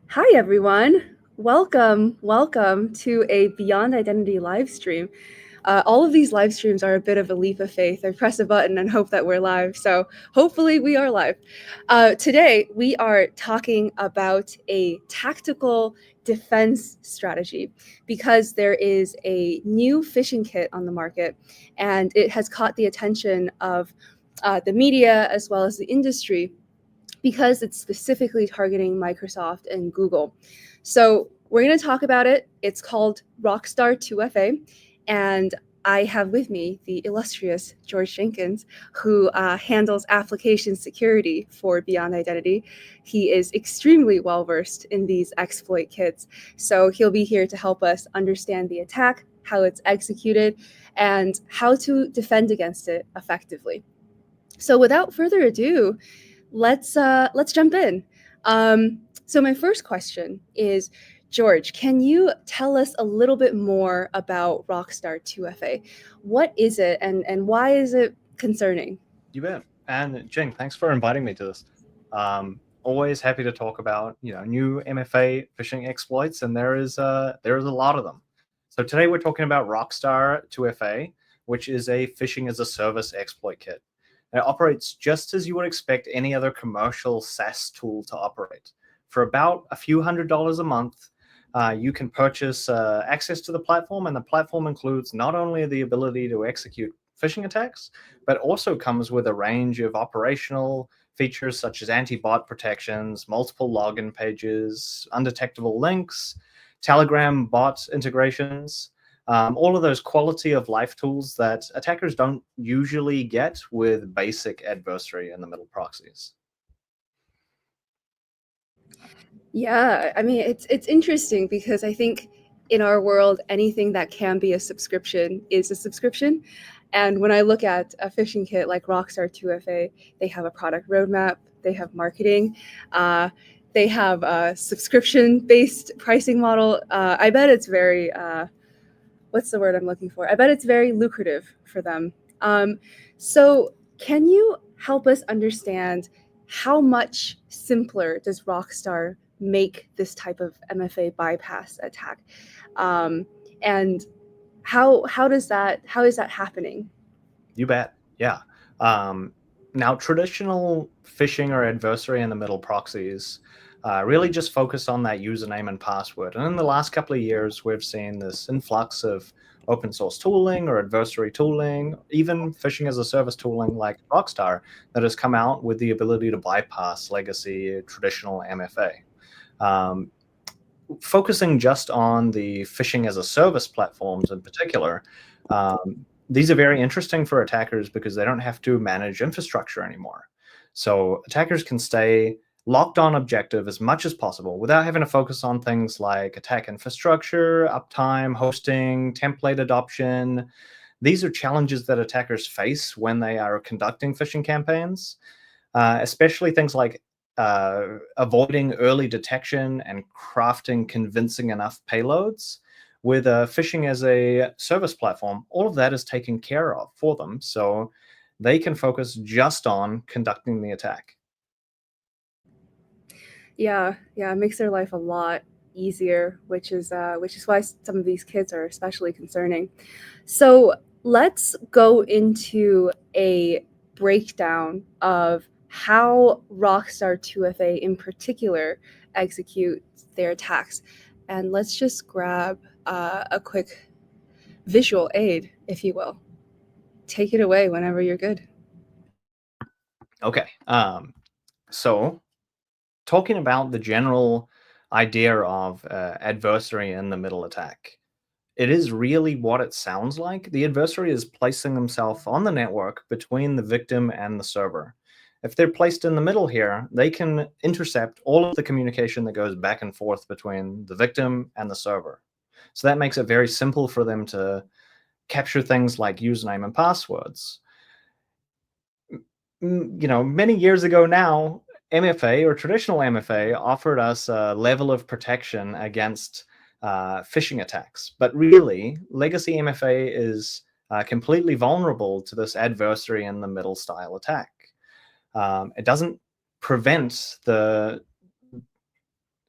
Hi, everyone. Welcome to a Beyond Identity live stream. All of these live streams are a bit of a leap of faith. I press a button and hope that we're live. So hopefully we are live. Today, we are talking about a tactical defense strategy because there is a new phishing kit on the market and it has caught the attention of the media as well as the industry because it's specifically targeting Microsoft and Google. So we're going to talk about it. It's called Rockstar 2FA. And I have with me the illustrious George Jenkins, who handles application security for Beyond Identity. He is extremely well versed in these exploit kits. So he'll be here to help us understand the attack, how it's executed, and how to defend against it effectively. So without further ado, let's jump in. So my first question is, George, can you tell us a little bit more about Rockstar 2FA? What is it, and why is it concerning? You bet. And Jing, thanks for inviting me to this. Always happy to talk about new MFA phishing exploits, and there is a lot of them. So today we're talking about Rockstar 2FA, which is a phishing as a service exploit kit. And it operates just as you would expect any other commercial SaaS tool to operate. For about a few $100s a month, you can purchase access to the platform, and the platform includes not only the ability to execute phishing attacks, but also comes with a range of operational features such as anti-bot protections, multiple login pages, undetectable links, Telegram bot integrations, all of those quality of life tools that attackers don't usually get with basic adversary-in-the-middle proxies. Yeah, I mean it's interesting because I think in our world anything that can be a subscription is a subscription. And when I look at a phishing kit like Rockstar 2FA, they have a product roadmap, they have marketing, they have a subscription-based pricing model. I bet it's very what's the word I'm looking for? I bet it's very lucrative for them. So can you help us understand how much simpler does Rockstar make this type of MFA bypass attack, and how is that happening? You bet. Yeah. Now, traditional phishing or adversary-in-the-middle proxies really just focus on that username and password. And in the last couple of years, we've seen this influx of open source tooling or adversary tooling, even phishing as a service tooling like Rockstar, that has come out with the ability to bypass legacy traditional MFA. Um, Focusing just on the phishing as a service platforms in particular, these are very interesting for attackers because they don't have to manage infrastructure anymore. So attackers can stay locked on objective as much as possible without having to focus on things like attack infrastructure, uptime, hosting, template adoption. These are challenges that attackers face when they are conducting phishing campaigns, especially things like avoiding early detection and crafting convincing enough payloads. With phishing as a service platform, all of that is taken care of for them, so they can focus just on conducting the attack. Yeah, it makes their life a lot easier, which is why some of these kids are especially concerning. So let's go into a breakdown of how Rockstar 2FA in particular executes their attacks. And let's just grab a quick visual aid, if you will. Take it away whenever you're good. Okay, so talking about the general idea of adversary-in-the-middle attack, it is really what it sounds like. The adversary is placing themselves on the network between the victim and the server. If they're placed in the middle here, they can intercept all of the communication that goes back and forth between the victim and the server. So that makes it very simple for them to capture things like username and passwords. Many years ago now, MFA or traditional MFA offered us a level of protection against phishing attacks. But really, legacy MFA is completely vulnerable to this adversary-in-the-middle style attack. It doesn't prevent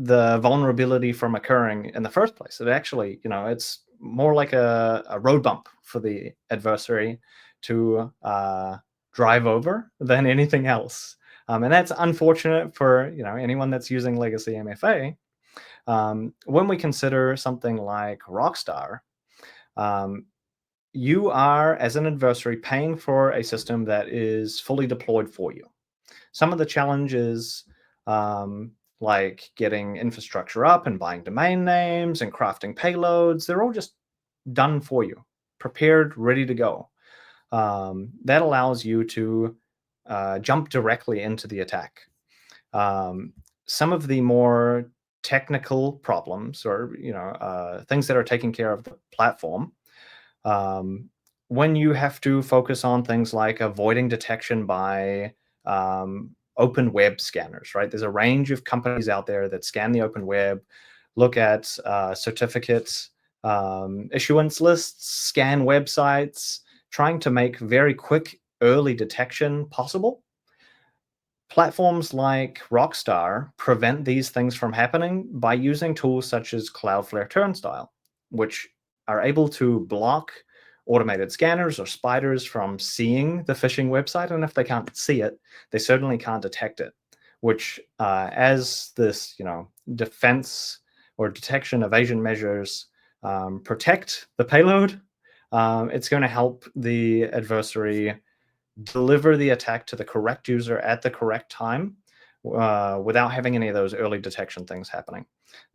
the vulnerability from occurring in the first place. It actually, it's more like a road bump for the adversary to drive over than anything else. And that's unfortunate for anyone that's using legacy MFA. When we consider something like Rockstar, you are, as an adversary, paying for a system that is fully deployed for you. Some of the challenges, like getting infrastructure up and buying domain names and crafting payloads, they're all just done for you, prepared, ready to go. That allows you to jump directly into the attack. Some of the more technical problems, or things that are taking care of the platform, when you have to focus on things like avoiding detection by open web scanners, right? There's a range of companies out there that scan the open web, look at certificates, issuance lists, scan websites, trying to make very quick early detection possible. Platforms like Rockstar prevent these things from happening by using tools such as Cloudflare Turnstile, which are able to block automated scanners or spiders from seeing the phishing website. And if they can't see it, they certainly can't detect it, which, as this, defense or detection evasion measures protect the payload, it's going to help the adversary deliver the attack to the correct user at the correct time, without having any of those early detection things happening.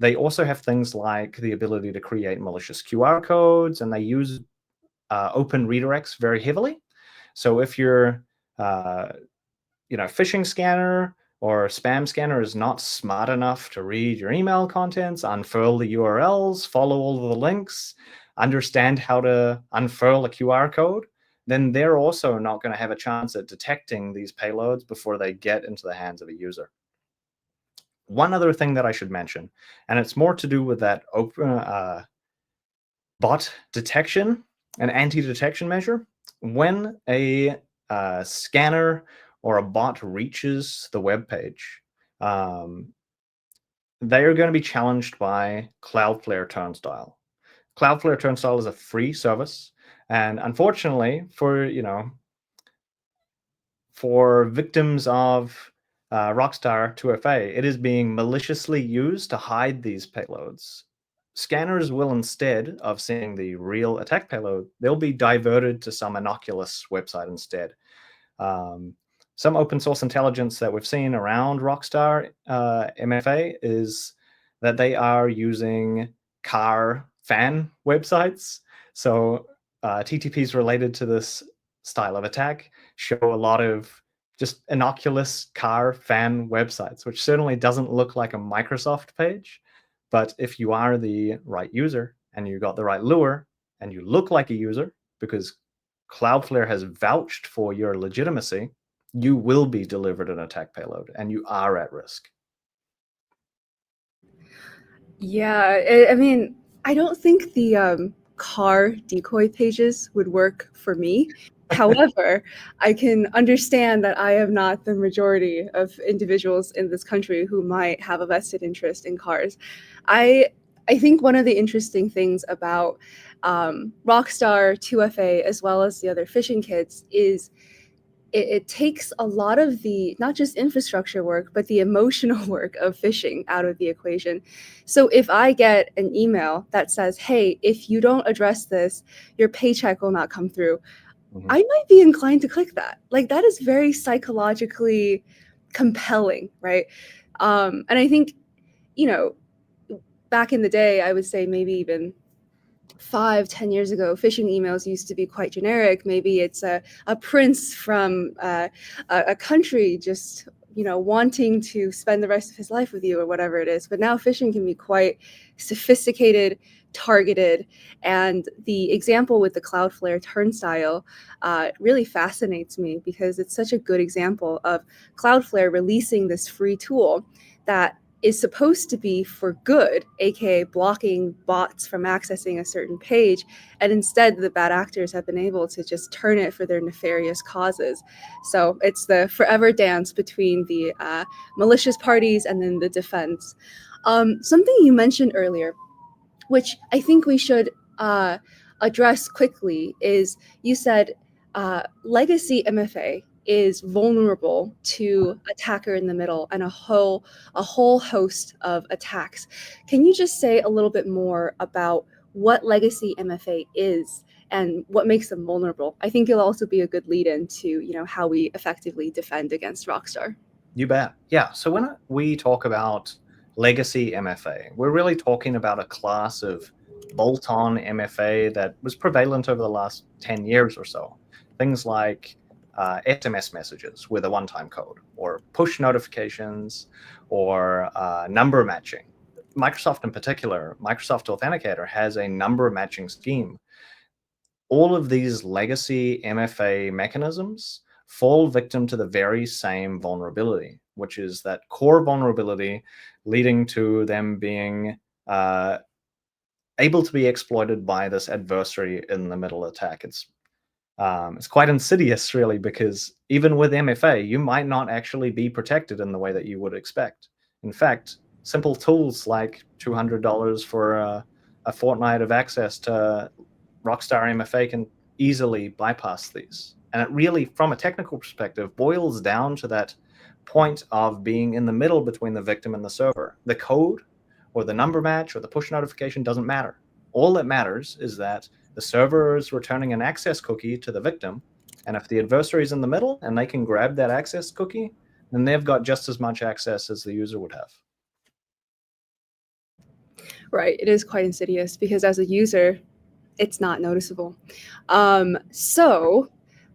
They also have things like the ability to create malicious QR codes, and they use open redirects very heavily. So if your phishing scanner or spam scanner is not smart enough to read your email contents, unfurl the URLs, follow all of the links, understand how to unfurl a QR code, then they're also not going to have a chance at detecting these payloads before they get into the hands of a user. One other thing that I should mention, and it's more to do with that open bot detection and anti-detection measure. When a scanner or a bot reaches the web page, they are going to be challenged by Cloudflare Turnstile. Cloudflare Turnstile is a free service, and unfortunately, for victims of Rockstar 2FA, it is being maliciously used to hide these payloads. Scanners will, instead of seeing the real attack payload, they'll be diverted to some innocuous website instead. Some open source intelligence that we've seen around Rockstar MFA is that they are using car fan websites. So TTPs related to this style of attack show a lot of just innocuous car fan websites, which certainly doesn't look like a Microsoft page. But if you are the right user and you got the right lure and you look like a user, because Cloudflare has vouched for your legitimacy, you will be delivered an attack payload and you are at risk. Yeah, I mean, I don't think the car decoy pages would work for me. However, I can understand that I am not the majority of individuals in this country who might have a vested interest in cars. I I think one of the interesting things about Rockstar 2FA, as well as the other phishing kits, is it takes a lot of the not just infrastructure work, but the emotional work of phishing out of the equation. So if I get an email that says, hey, if you don't address this, your paycheck will not come through, I might be inclined to click that. Like, that is very psychologically compelling, right? And I think, you know, back in the day, I would say maybe even 5-10 years ago, phishing emails used to be quite generic. Maybe it's a prince from a country just wanting to spend the rest of his life with you, or whatever it is. But now phishing can be quite sophisticated, targeted, and the example with the Cloudflare Turnstile really fascinates me, because it's such a good example of Cloudflare releasing this free tool that is supposed to be for good, aka blocking bots from accessing a certain page, and instead the bad actors have been able to just turn it for their nefarious causes. So it's the forever dance between the malicious parties and then the defense. Something you mentioned earlier, which I think we should address quickly, is you said legacy MFA is vulnerable to attacker in the middle and a whole host of attacks. Can you just say a little bit more about what legacy MFA is and what makes them vulnerable? I think it'll also be a good lead into how we effectively defend against Rockstar. You bet. Yeah. So when we talk about legacy MFA, we're really talking about a class of bolt-on MFA that was prevalent over the last 10 years or so. Things like SMS messages with a one-time code, or push notifications, or number matching. Microsoft in particular, Microsoft Authenticator has a number matching scheme. All of these legacy MFA mechanisms fall victim to the very same vulnerability, which is that core vulnerability leading to them being able to be exploited by this adversary-in-the-middle attack. It's quite insidious, really, because even with MFA, you might not actually be protected in the way that you would expect. In fact, simple tools like $200 for a fortnight of access to Rockstar MFA can easily bypass these. And it really, from a technical perspective, boils down to that point of being in the middle between the victim and the server. The code or the number match or the push notification doesn't matter. All that matters is that the server is returning an access cookie to the victim. And if the adversary is in the middle and they can grab that access cookie, then they've got just as much access as the user would have. Right, it is quite insidious because as a user, it's not noticeable. So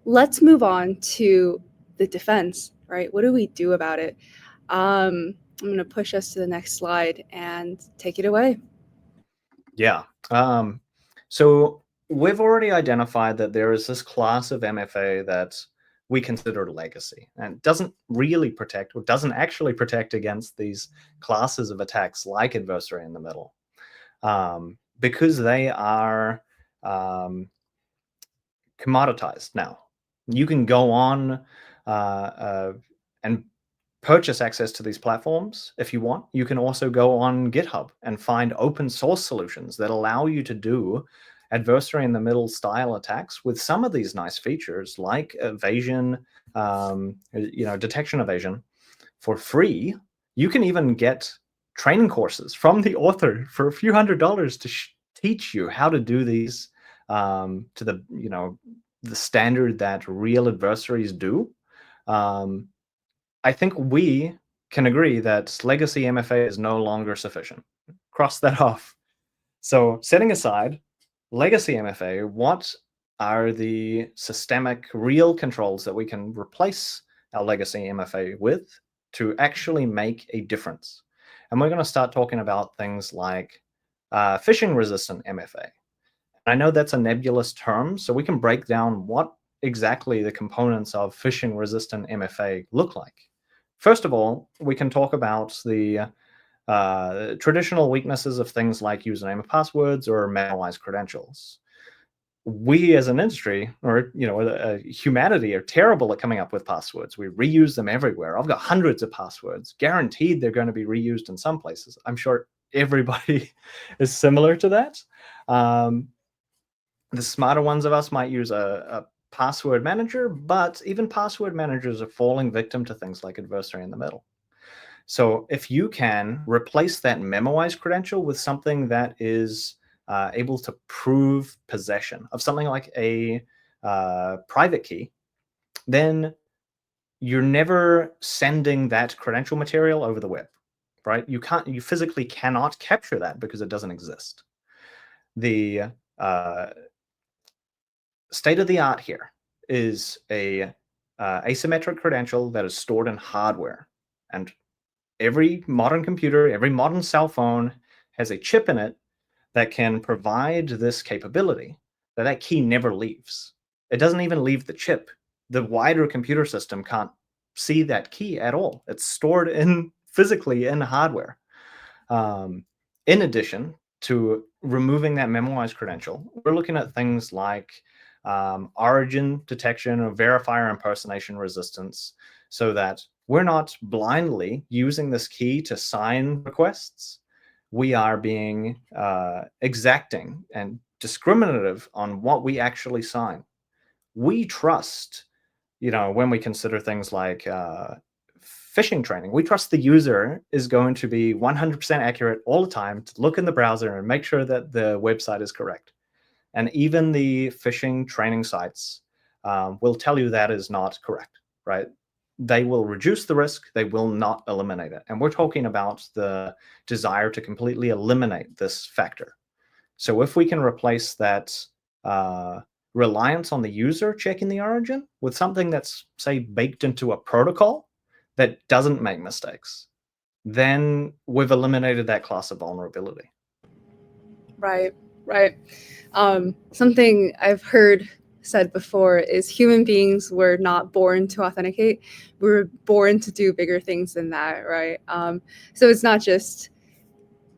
let's move on to the defense, right? What do we do about it? I'm going to push us to the next slide and take it away. Yeah. So we've already identified that there is this class of MFA that we consider legacy and doesn't really protect or doesn't actually protect against these classes of attacks like adversary in the middle, because they are commoditized now. You can go on and purchase access to these platforms if you want. You can also go on GitHub and find open source solutions that allow you to do adversary in the middle style attacks with some of these nice features like evasion, detection evasion for free. You can even get training courses from the author for a few $100s to teach you how to do these to the standard that real adversaries do. I think we can agree that legacy MFA is no longer sufficient. Cross that off. So setting aside legacy MFA, what are the systemic real controls that we can replace our legacy MFA with to actually make a difference? And we're going to start talking about things like phishing resistant MFA. I know that's a nebulous term, so we can break down what exactly the components of phishing resistant MFA look like. First of all, we can talk about the traditional weaknesses of things like username and passwords or memoized credentials. We as an industry, or humanity, are terrible at coming up with passwords. We reuse them everywhere. I've got hundreds of passwords. Guaranteed they're going to be reused in some places. I'm sure everybody is similar to that. The smarter ones of us might use a password manager, but even password managers are falling victim to things like adversary in the middle. So if you can replace that memoized credential with something that is able to prove possession of something like a private key, then you're never sending that credential material over the web, right? You physically cannot capture that because it doesn't exist. The state of the art here is a asymmetric credential that is stored in hardware, and every modern computer, every modern cell phone has a chip in it that can provide this capability, that key never leaves. It doesn't even leave the chip. The wider computer system can't see that key at all. It's stored physically in hardware. In addition to removing that memoized credential, we're looking at things like origin detection or verifier impersonation resistance. so that we're not blindly using this key to sign requests. We are being exacting and discriminative on what we actually sign. We trust, when we consider things like phishing training, we trust the user is going to be 100% accurate all the time, to look in the browser and make sure that the website is correct. And even the phishing training sites will tell you that is not correct, right? They will reduce the risk, they will not eliminate it. And we're talking about the desire to completely eliminate this factor. So if we can replace that reliance on the user checking the origin with something that's, say, baked into a protocol that doesn't make mistakes, then we've eliminated that class of vulnerability. Right, right. Something I've heard said before is human beings were not born to authenticate. We were born to do bigger things than that, right? So it's not just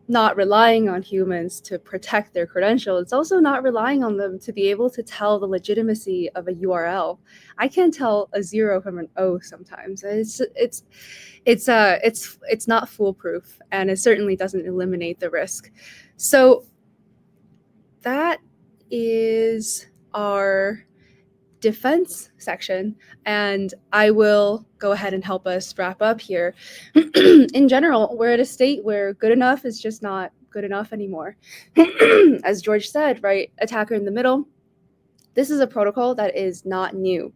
not relying on humans to protect their credential. It's also not relying on them to be able to tell the legitimacy of a URL. I can't tell a 0 from an O sometimes. It's not foolproof, and it certainly doesn't eliminate the risk. So that is our defense section, and I will go ahead and help us wrap up here. In general, we're at a state where good enough is just not good enough anymore. As George said, right, attacker in the middle, this is a protocol that is not new.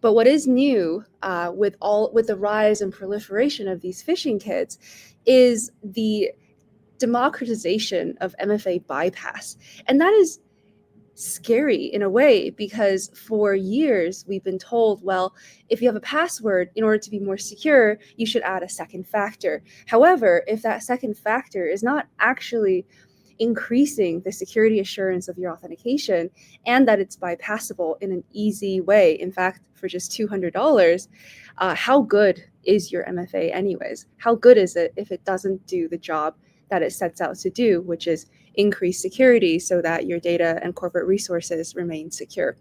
But what is new with the rise and proliferation of these phishing kits is the democratization of MFA bypass. And that is scary in a way, because for years we've been told, well, if you have a password, in order to be more secure, you should add a second factor. However, if that second factor is not actually increasing the security assurance of your authentication, and that it's bypassable in an easy way, in fact, for just $200, how good is your MFA anyways? How good is it if it doesn't do the job that it sets out to do, which is increase security so that your data and corporate resources remain secure?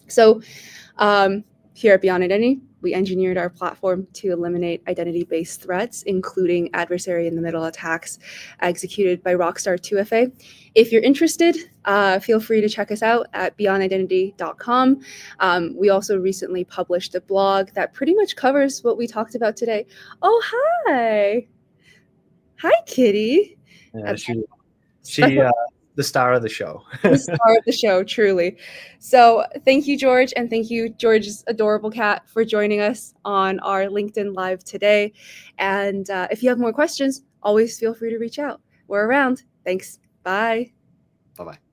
So here at Beyond Identity, we engineered our platform to eliminate identity-based threats, including adversary-in-the-middle attacks executed by Rockstar 2FA. If you're interested, feel free to check us out at beyondidentity.com. We also recently published a blog that pretty much covers what we talked about today. Oh, hi. Hi, Kitty. Yeah, she the star of the show. The star of the show, truly. So thank you, George, and thank you, George's adorable cat, for joining us on our LinkedIn Live today. And if you have more questions, always feel free to reach out. We're around. Thanks. Bye. Bye-bye.